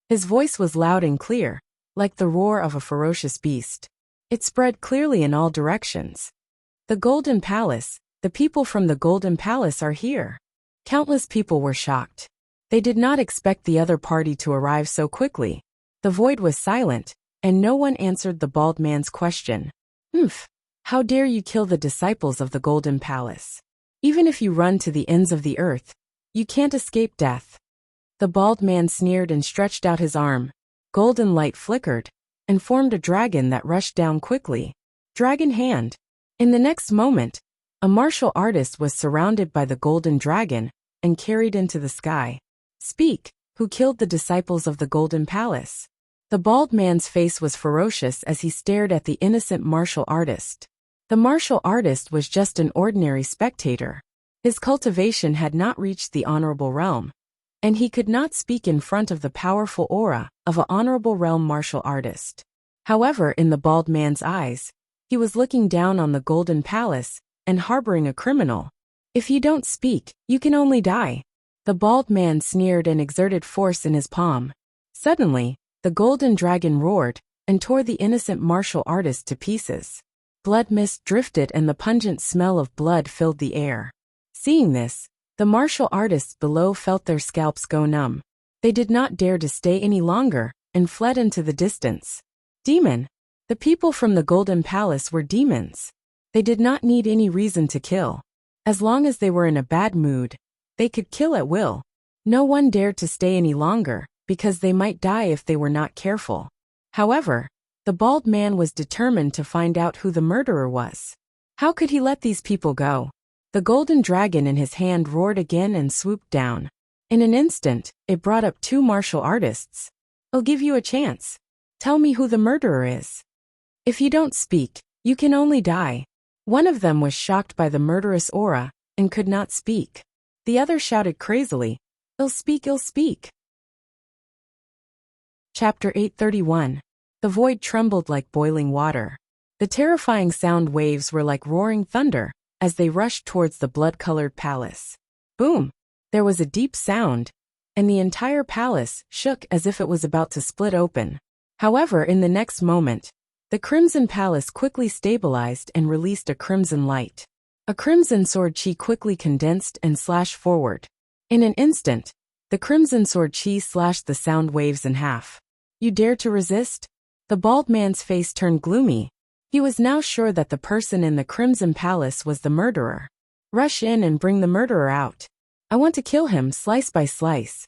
His voice was loud and clear, like the roar of a ferocious beast. It spread clearly in all directions. "The Golden Palace, the people from the Golden Palace are here." Countless people were shocked. They did not expect the other party to arrive so quickly. The void was silent, and no one answered the bald man's question. "Humph! How dare you kill the disciples of the Golden Palace? Even if you run to the ends of the earth, you can't escape death." The bald man sneered and stretched out his arm. Golden light flickered, and formed a dragon that rushed down quickly. Dragon hand. In the next moment, a martial artist was surrounded by the golden dragon and carried into the sky. "Speak, who killed the disciples of the Golden Palace?" The bald man's face was ferocious as he stared at the innocent martial artist. The martial artist was just an ordinary spectator. His cultivation had not reached the honorable realm, and he could not speak in front of the powerful aura of an honorable realm martial artist. However, in the bald man's eyes, he was looking down on the Golden Palace and harboring a criminal. If you don't speak, you can only die. The bald man sneered and exerted force in his palm. Suddenly, the golden dragon roared and tore the innocent martial artist to pieces. Blood mist drifted and the pungent smell of blood filled the air. Seeing this, the martial artists below felt their scalps go numb. They did not dare to stay any longer and fled into the distance. Demon. The people from the Golden Palace were demons. They did not need any reason to kill. As long as they were in a bad mood, they could kill at will. No one dared to stay any longer, because they might die if they were not careful. However, the bald man was determined to find out who the murderer was. How could he let these people go? The golden dragon in his hand roared again and swooped down. In an instant, it brought up two martial artists. I'll give you a chance. Tell me who the murderer is. If you don't speak, you can only die. One of them was shocked by the murderous aura and could not speak. The other shouted crazily, I'll speak, I'll speak. Chapter 831. The void trembled like boiling water. The terrifying sound waves were like roaring thunder as they rushed towards the blood-colored palace. Boom! There was a deep sound, and the entire palace shook as if it was about to split open. However, in the next moment, the Crimson Palace quickly stabilized and released a crimson light. A crimson sword chi quickly condensed and slashed forward. In an instant, the crimson sword chi slashed the sound waves in half. You dare to resist? The bald man's face turned gloomy. He was now sure that the person in the Crimson Palace was the murderer. Rush in and bring the murderer out. I want to kill him slice by slice.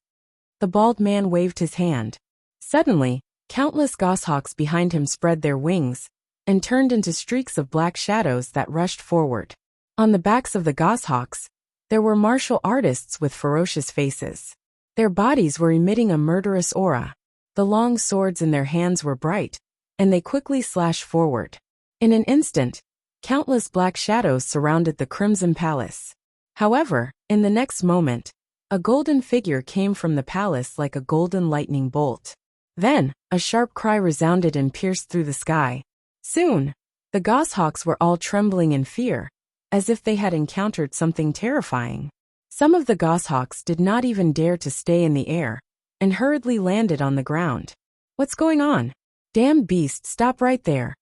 The bald man waved his hand. Suddenly, countless goshawks behind him spread their wings and turned into streaks of black shadows that rushed forward. On the backs of the goshawks, there were martial artists with ferocious faces. Their bodies were emitting a murderous aura. The long swords in their hands were bright, and they quickly slashed forward. In an instant, countless black shadows surrounded the Crimson Palace. However, in the next moment, a golden figure came from the palace like a golden lightning bolt. Then, a sharp cry resounded and pierced through the sky. Soon, the goshawks were all trembling in fear, as if they had encountered something terrifying. Some of the goshawks did not even dare to stay in the air, and hurriedly landed on the ground. What's going on? Damn beast, stop right there.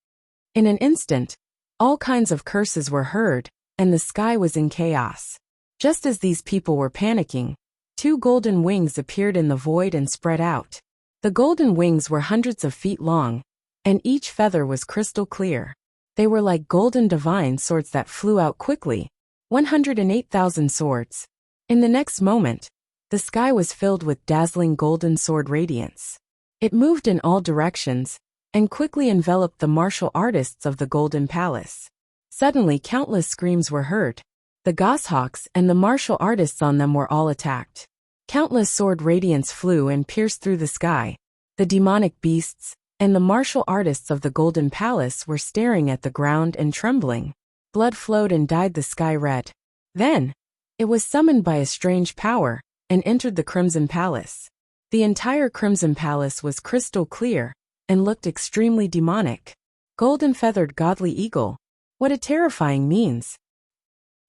In an instant, all kinds of curses were heard, and the sky was in chaos. Just as these people were panicking, two golden wings appeared in the void and spread out. The golden wings were hundreds of feet long, and each feather was crystal clear. They were like golden divine swords that flew out quickly. 108,000 swords. In the next moment, the sky was filled with dazzling golden sword radiance. It moved in all directions, and quickly enveloped the martial artists of the Golden Palace. Suddenly countless screams were heard. The goshawks and the martial artists on them were all attacked. Countless sword radiance flew and pierced through the sky. The demonic beasts and the martial artists of the Golden Palace were staring at the ground and trembling. Blood flowed and dyed the sky red. Then, it was summoned by a strange power and entered the Crimson Palace. The entire Crimson Palace was crystal clear and looked extremely demonic. Golden-feathered godly eagle. What a terrifying means.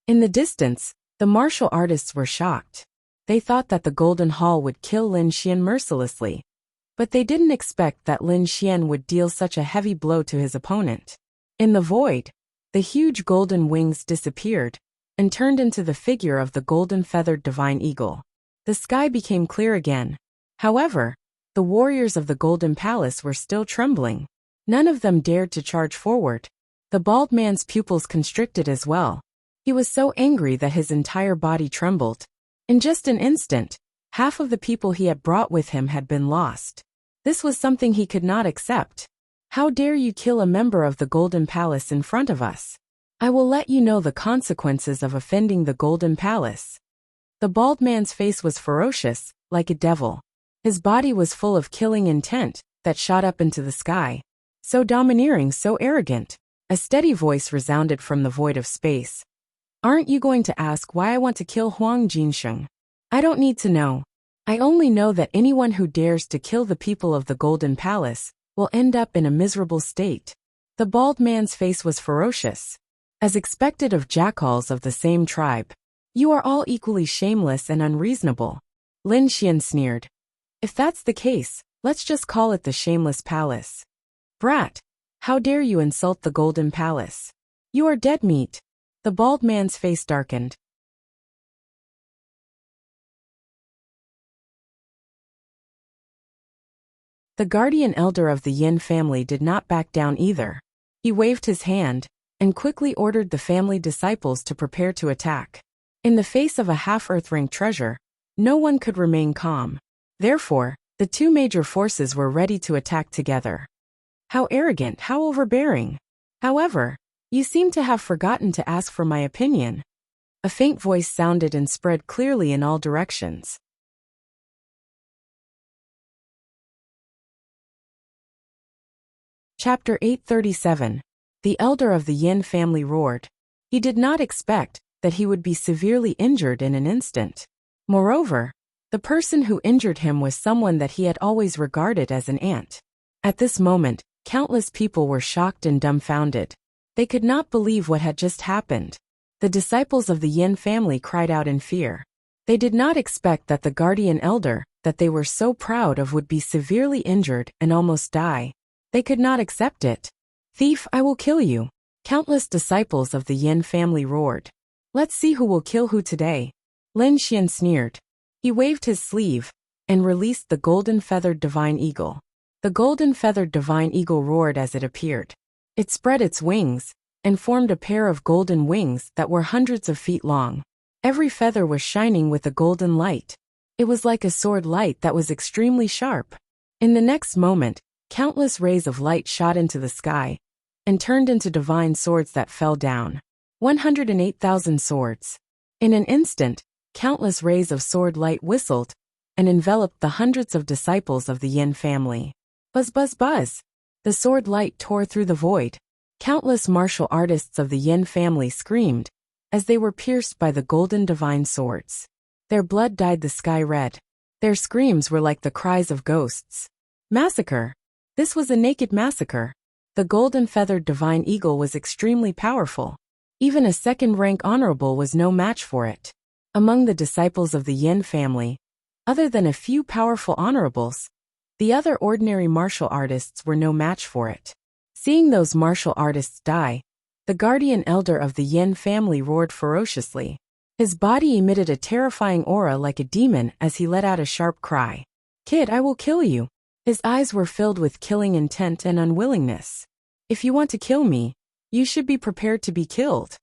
In the distance, the martial artists were shocked. They thought that the Golden Hall would kill Lin Xian mercilessly, but they didn't expect that Lin Xian would deal such a heavy blow to his opponent. In the void, the huge golden wings disappeared and turned into the figure of the golden-feathered divine eagle. The sky became clear again. However, the warriors of the Golden Palace were still trembling. None of them dared to charge forward. The bald man's pupils constricted as well. He was so angry that his entire body trembled. In just an instant, half of the people he had brought with him had been lost. This was something he could not accept. How dare you kill a member of the Golden Palace in front of us? I will let you know the consequences of offending the Golden Palace. The bald man's face was ferocious, like a devil. His body was full of killing intent that shot up into the sky. So domineering, so arrogant. A steady voice resounded from the void of space. Aren't you going to ask why I want to kill Huang Jinsheng? I don't need to know. I only know that anyone who dares to kill the people of the Golden Palace will end up in a miserable state. The bald man's face was ferocious. As expected of jackals of the same tribe. You are all equally shameless and unreasonable. Lin Xian sneered. If that's the case, let's just call it the Shameless Palace. Brat, how dare you insult the Golden Palace? You are dead meat. The bald man's face darkened. The guardian elder of the Yin family did not back down either. He waved his hand and quickly ordered the family disciples to prepare to attack. In the face of a half-earth-ring treasure, no one could remain calm. Therefore, the two major forces were ready to attack together. How arrogant, how overbearing. However, you seem to have forgotten to ask for my opinion. A faint voice sounded and spread clearly in all directions. Chapter 837. The elder of the Yin family roared. He did not expect that he would be severely injured in an instant. Moreover, the person who injured him was someone that he had always regarded as an ant. At this moment, countless people were shocked and dumbfounded. They could not believe what had just happened. The disciples of the Yin family cried out in fear. They did not expect that the guardian elder that they were so proud of would be severely injured and almost die. They could not accept it. Thief, I will kill you. Countless disciples of the Yin family roared. Let's see who will kill who today. Lin Xian sneered. He waved his sleeve and released the golden-feathered divine eagle. The golden-feathered divine eagle roared as it appeared. It spread its wings and formed a pair of golden wings that were hundreds of feet long. Every feather was shining with a golden light. It was like a sword light that was extremely sharp. In the next moment, countless rays of light shot into the sky and turned into divine swords that fell down. 108,000 swords. In an instant, countless rays of sword light whistled and enveloped the hundreds of disciples of the Yin family. Buzz, buzz, buzz. The sword light tore through the void. Countless martial artists of the Yin family screamed as they were pierced by the golden divine swords. Their blood dyed the sky red. Their screams were like the cries of ghosts. Massacre. This was a naked massacre. The golden-feathered divine eagle was extremely powerful. Even a second-rank honorable was no match for it. Among the disciples of the Yin family, other than a few powerful honorables, the other ordinary martial artists were no match for it. Seeing those martial artists die, the guardian elder of the Yin family roared ferociously. His body emitted a terrifying aura like a demon as he let out a sharp cry. Kid, I will kill you. His eyes were filled with killing intent and unwillingness. If you want to kill me, you should be prepared to be killed.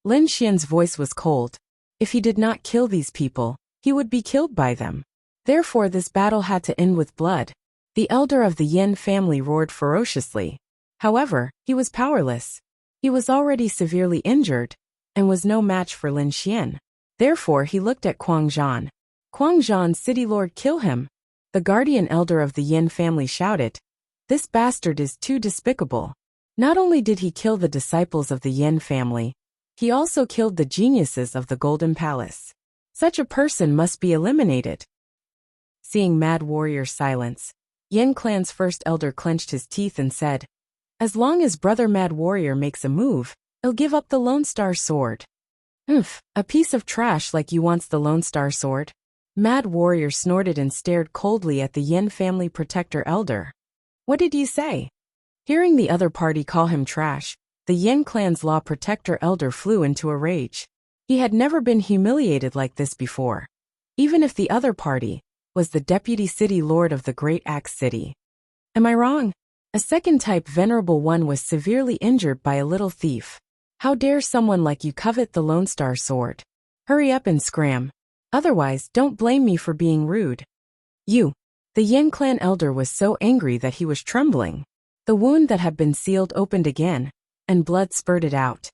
Lin Xian's voice was cold. If he did not kill these people, he would be killed by them. Therefore this battle had to end with blood. The elder of the Yin family roared ferociously. However, he was powerless. He was already severely injured and was no match for Lin Xian. Therefore he looked at Quang Zhan. Quang Zhan, city lord, kill him. The guardian elder of the Yin family shouted. This bastard is too despicable. Not only did he kill the disciples of the Yin family, he also killed the geniuses of the Golden Palace. Such a person must be eliminated. Seeing Mad Warrior's silence, Yin clan's first elder clenched his teeth and said, as long as brother Mad Warrior makes a move, he'll give up the Lone Star Sword. A piece of trash like you wants the Lone Star Sword? Mad Warrior snorted and stared coldly at the Yin family protector elder. What did you say? Hearing the other party call him trash, the Yin clan's law protector elder flew into a rage. He had never been humiliated like this before. Even if the other party was the deputy city lord of the Great Axe City. Am I wrong? A second type venerable one was severely injured by a little thief. How dare someone like you covet the Lone Star Sword? Hurry up and scram. Otherwise, don't blame me for being rude. You. The Yin clan elder was so angry that he was trembling. The wound that had been sealed opened again, and blood spurted out.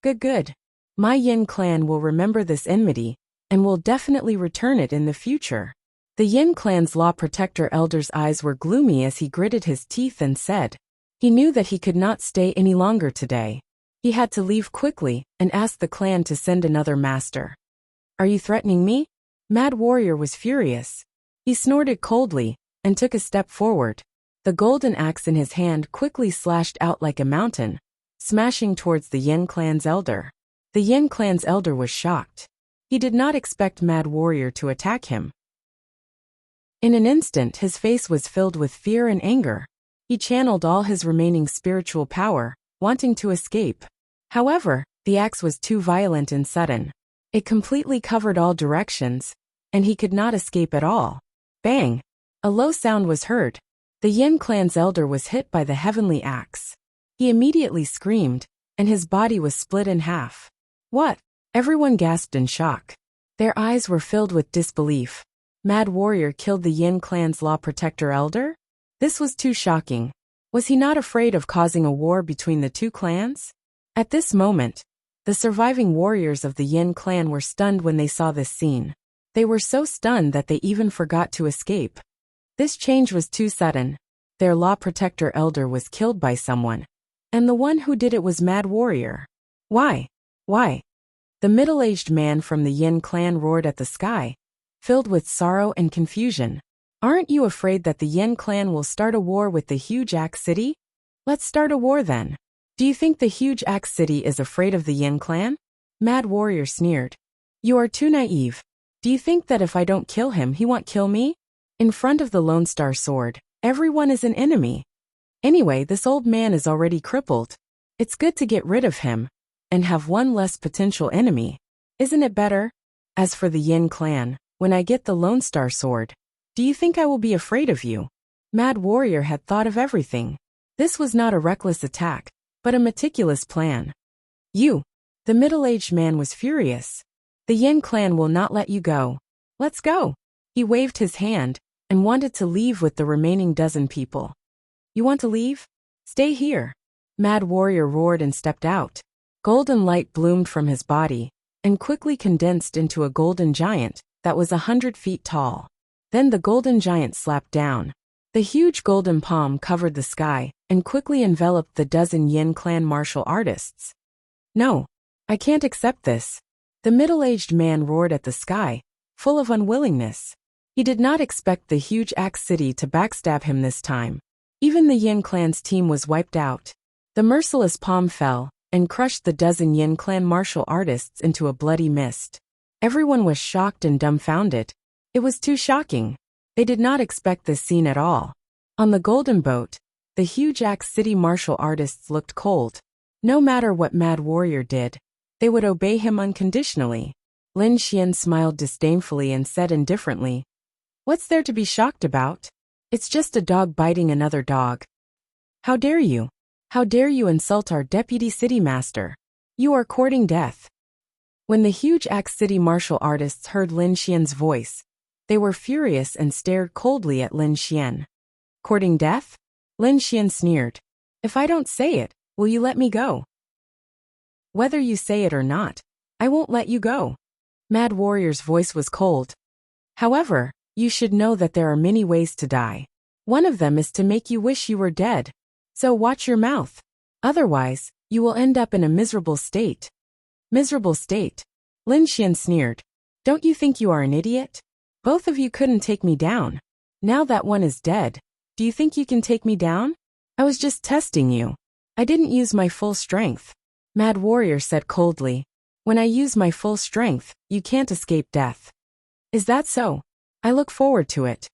Good. My Yin clan will remember this enmity, and will definitely return it in the future. The Yin clan's law protector elder's eyes were gloomy as he gritted his teeth and said, he knew that he could not stay any longer today. He had to leave quickly and ask the clan to send another master. Are you threatening me? Mad Warrior was furious. He snorted coldly and took a step forward. The golden axe in his hand quickly slashed out like a mountain, smashing towards the Yin clan's elder. The Yin clan's elder was shocked. He did not expect Mad Warrior to attack him. In an instant, his face was filled with fear and anger. He channeled all his remaining spiritual power, wanting to escape. However, the axe was too violent and sudden. It completely covered all directions, and he could not escape at all. Bang! A low sound was heard. The Yin clan's elder was hit by the heavenly axe. He immediately screamed, and his body was split in half. What? Everyone gasped in shock. Their eyes were filled with disbelief. Mad Warrior killed the Yin clan's law protector elder? This was too shocking. Was he not afraid of causing a war between the two clans? At this moment, the surviving warriors of the Yin clan were stunned when they saw this scene. They were so stunned that they even forgot to escape. This change was too sudden. Their law protector elder was killed by someone, and the one who did it was Mad Warrior. Why? Why? The middle-aged man from the Yin clan roared at the sky, filled with sorrow and confusion. Aren't you afraid that the Yin clan will start a war with the Huge Axe City? Let's start a war then. Do you think the Huge Axe City is afraid of the Yin clan? Mad Warrior sneered. You are too naive. Do you think that if I don't kill him, he won't kill me? In front of the Lone Star Sword, everyone is an enemy. Anyway, this old man is already crippled. It's good to get rid of him and have one less potential enemy. Isn't it better? As for the Yin clan, when I get the Lone Star Sword, do you think I will be afraid of you? Mad Warrior had thought of everything. This was not a reckless attack, but a meticulous plan. You! The middle-aged man was furious. The Yin clan will not let you go. Let's go! He waved his hand and wanted to leave with the remaining dozen people. You want to leave? Stay here. Mad Warrior roared and stepped out. Golden light bloomed from his body and quickly condensed into a golden giant that was 100 feet tall. Then the golden giant slapped down. The huge golden palm covered the sky and quickly enveloped the dozen Yin clan martial artists. No, I can't accept this. The middle-aged man roared at the sky, full of unwillingness. He did not expect the Huge Axe City to backstab him this time. Even the Yin clan's team was wiped out. The merciless palm fell and crushed the dozen Yin clan martial artists into a bloody mist. Everyone was shocked and dumbfounded. It was too shocking. They did not expect this scene at all. On the golden boat, the Huge Axe City martial artists looked cold. No matter what Mad Warrior did, they would obey him unconditionally. Lin Xian smiled disdainfully and said indifferently, "What's there to be shocked about? It's just a dog biting another dog. How dare you? How dare you insult our deputy city master? You are courting death." When the Huge Axe City martial artists heard Lin Xian's voice, they were furious and stared coldly at Lin Xian. Courting death? Lin Xian sneered. If I don't say it, will you let me go? Whether you say it or not, I won't let you go. Mad Warrior's voice was cold. However, you should know that there are many ways to die. One of them is to make you wish you were dead. So watch your mouth. Otherwise, you will end up in a miserable state. Miserable state? Lin Xian sneered. Don't you think you are an idiot? Both of you couldn't take me down. Now that one is dead, do you think you can take me down? I was just testing you. I didn't use my full strength. Mad Warrior said coldly. When I use my full strength, you can't escape death. Is that so? I look forward to it.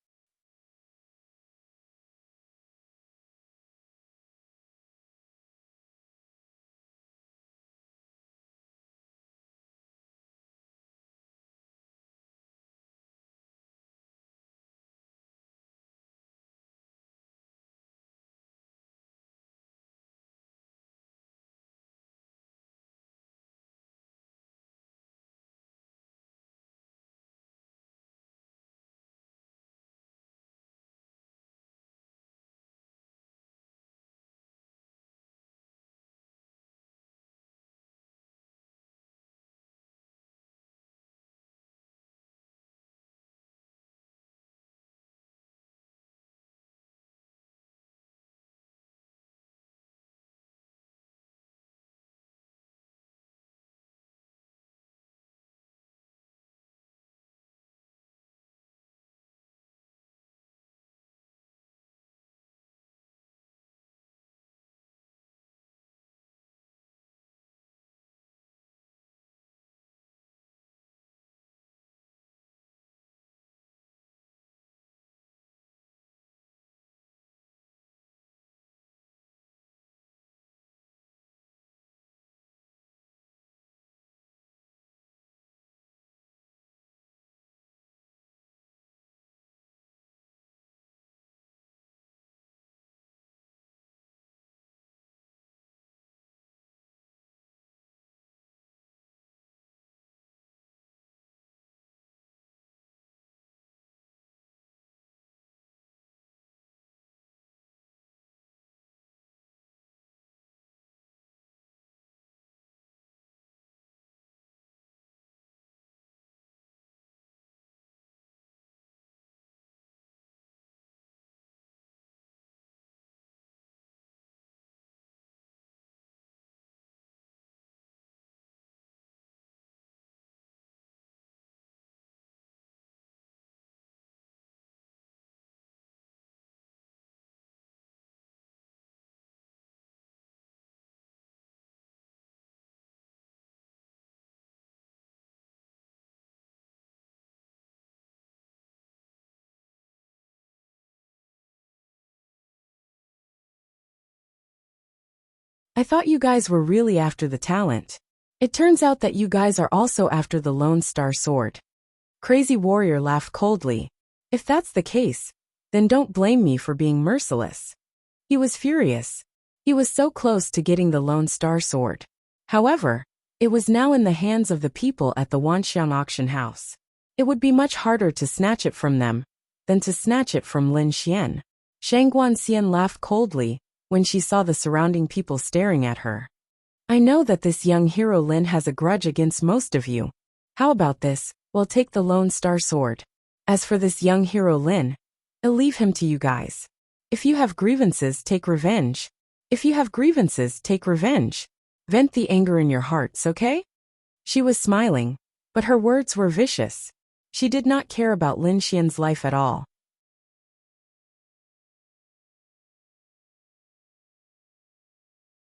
I thought you guys were really after the talent. It turns out that you guys are also after the Lone Star Sword. Crazy Warrior laughed coldly. If that's the case, then don't blame me for being merciless. He was furious. He was so close to getting the Lone Star Sword. However, it was now in the hands of the people at the Wanxiang auction house. It would be much harder to snatch it from them than to snatch it from Lin Xian. Shang Guanxian laughed coldly when she saw the surrounding people staring at her. I know that this young hero Lin has a grudge against most of you. How about this? We'll take the Lone Star Sword. As for this young hero Lin, I'll leave him to you guys. If you have grievances, take revenge. If you have grievances, take revenge. Vent the anger in your hearts, okay? She was smiling, but her words were vicious. She did not care about Lin Xian's life at all.